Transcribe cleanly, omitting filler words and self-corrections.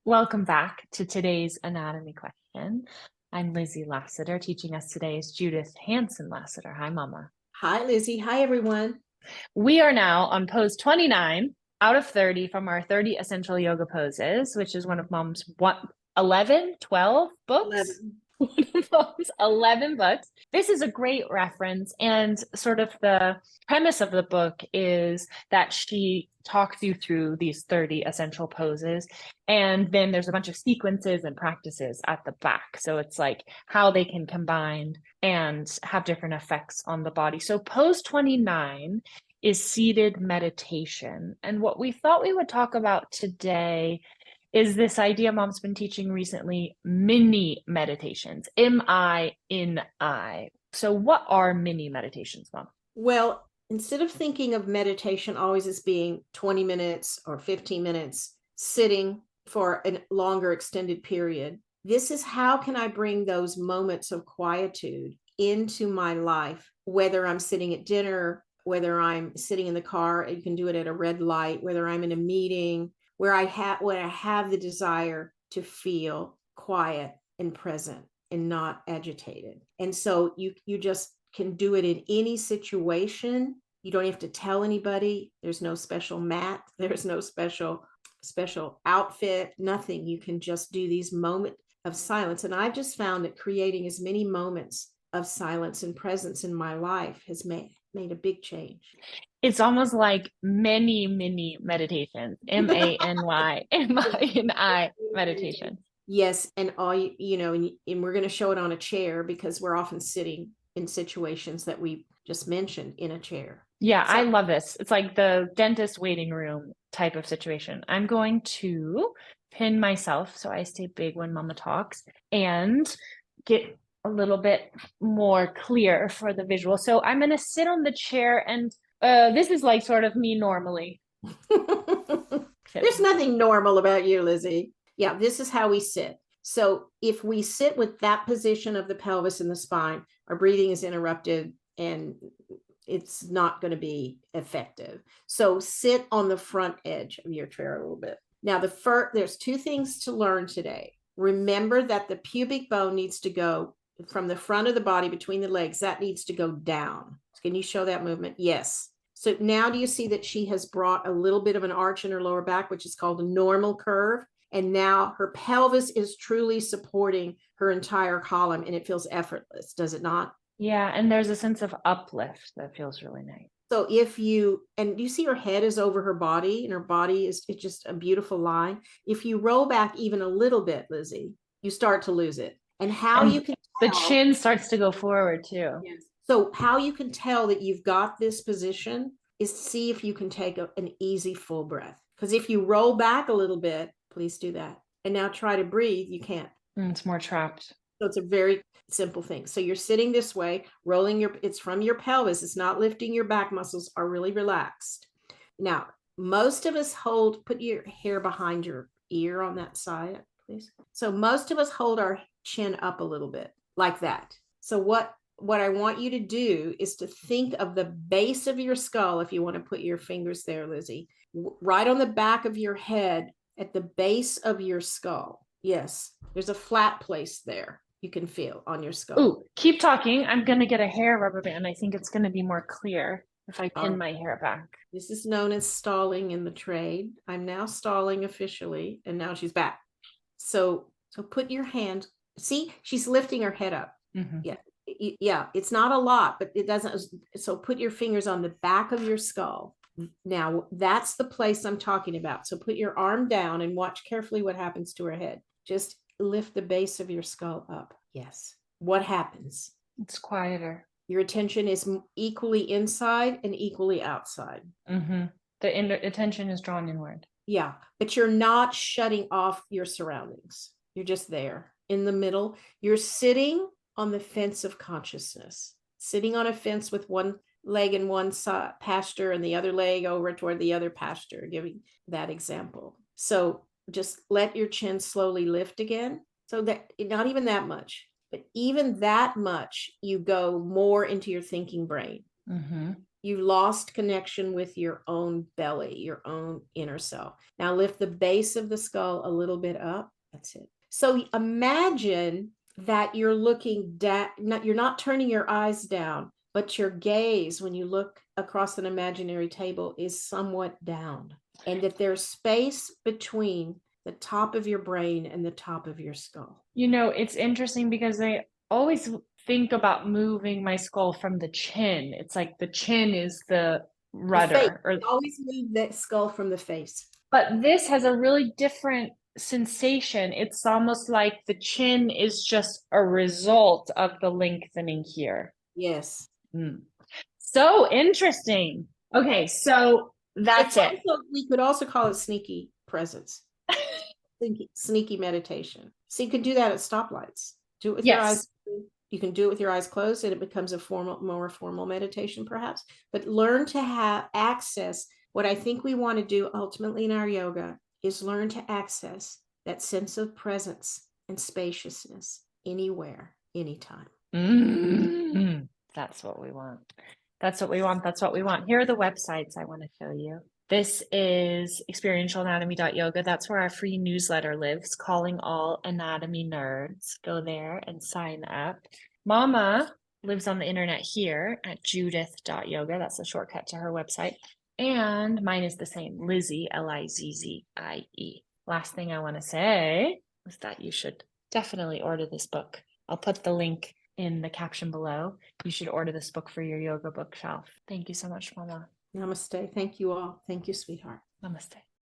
Welcome back to today's anatomy question. I'm Lizzie Lasater. Teaching us today is Judith Hanson Lasater. Hi, Mama. Hi, Lizzie. Hi, everyone. We are now on pose 29 out of 30 from our 30 essential yoga poses, which is one of Mom's 11, 12 books. 11. One of Mom's 11 books. This is a great reference, and sort of the premise of the book is that she talks you through these 30 essential poses, and then there's a bunch of sequences and practices at the back. So it's like how they can combine and have different effects on the body. So pose 29 is seated meditation. And what we thought we would talk about today is this idea Mom's been teaching recently, mini meditations, M-I-N-I. So what are mini meditations, Mom? Well, instead of thinking of meditation always as being 20 minutes or 15 minutes sitting for a longer extended period, this is how can I bring those moments of quietude into my life, whether I'm sitting at dinner, whether I'm sitting in the car, you can do it at a red light, whether I'm in a meeting, where I have the desire to feel quiet and present and not agitated. And so you just can do it in any situation. You don't have to tell anybody. There's no special mat. There's no special outfit, nothing. You can just do these moments of silence. And I've just found that creating as many moments of silence and presence in my life has made a big change. It's almost like many meditations, M-A-N-Y, M-I-N-I meditation. Yes. And all, and we're going to show it on a chair because we're often sitting in situations that we just mentioned in a chair. Yeah, I love this. It's like the dentist waiting room type of situation. I'm going to pin myself so I stay big when Mama talks and get a little bit more clear for the visual. So I'm going to sit on the chair, and this is like sort of me normally. There's nothing normal about you, Lizzie. Yeah, this is how we sit. So if we sit with that position of the pelvis and the spine, our breathing is interrupted and it's not going to be effective. So sit on the front edge of your chair a little bit. Now, there's two things to learn today. Remember that the pubic bone needs to go from the front of the body between the legs. That needs to go down. Can you show that movement? Yes. So now do you see that she has brought a little bit of an arch in her lower back, which is called a normal curve? And now her pelvis is truly supporting her entire column and it feels effortless, does it not? Yeah, and there's a sense of uplift that feels really nice. So and you see her head is over her body and her body it's just a beautiful line. If you roll back even a little bit, Lizzie, you start to lose it. And you can tell, the chin starts to go forward too. Yes. So how you can tell that you've got this position is see if you can take an easy full breath. Because if you roll back a little bit, please do that. And now try to breathe. You can't. It's more trapped. So it's a very simple thing. So you're sitting this way, it's from your pelvis. It's not lifting. Your back muscles are really relaxed. Now, most of us put your hair behind your ear on that side, please. So most of us hold our chin up a little bit like that. So what I want you to do is to think of the base of your skull, if you want to put your fingers there, Lizzie, right on the back of your head at the base of your skull. Yes, there's a flat place there you can feel on your skull. Ooh, keep talking. I'm going to get a hair rubber band. I think it's going to be more clear if I pin my hair back. This is known as stalling in the trade. I'm now stalling officially, and now she's back. So put your hand, see, she's lifting her head up. Mm-hmm. Yeah, it's not a lot, but it doesn't. So put your fingers on the back of your skull. Now, that's the place I'm talking about. So put your arm down and watch carefully what happens to her head. Just lift the base of your skull up. Yes. What happens? It's quieter. Your attention is equally inside and equally outside. Mm-hmm. The attention is drawn inward. Yeah, but you're not shutting off your surroundings. You're just there in the middle. You're sitting on the fence of consciousness, sitting on a fence with one leg in one pasture and the other leg over toward the other pasture, giving that example. So just let your chin slowly lift again. So that not even that much, but even that much, you go more into your thinking brain. Mm-hmm. You lost connection with your own belly, your own inner self. Now lift the base of the skull a little bit up. That's it. So imagine that you're looking down, you're not turning your eyes down, but your gaze, when you look across an imaginary table, is somewhat down. And that there's space between the top of your brain and the top of your skull. You know, it's interesting because I always think about moving my skull from the chin. It's like the chin is the rudder. Or always move that skull from the face. But this has a really different sensation. It's almost like the chin is just a result of the lengthening here. Yes. So interesting. Okay, so that's it. Also, we could also call it sneaky presence. Sneaky meditation. So you could do that at stoplights. Do it with your eyes. You can do it with your eyes closed, and it becomes a more formal meditation, perhaps. But learn to have access. What I think we want to do ultimately in our yoga is learn to access that sense of presence and spaciousness anywhere, anytime. That's what we want. That's what we want. That's what we want. Here are the websites I want to show you. This is experientialanatomy.yoga. That's where our free newsletter lives, calling all anatomy nerds. Go there and sign up. Mama lives on the internet here at judith.yoga. That's a shortcut to her website. And mine is the same, Lizzie, Lizzie. Last thing I want to say is that you should definitely order this book. I'll put the link in the caption below. You should order this book for your yoga bookshelf. Thank you so much, Mama. Namaste. Thank you all. Thank you, sweetheart. Namaste.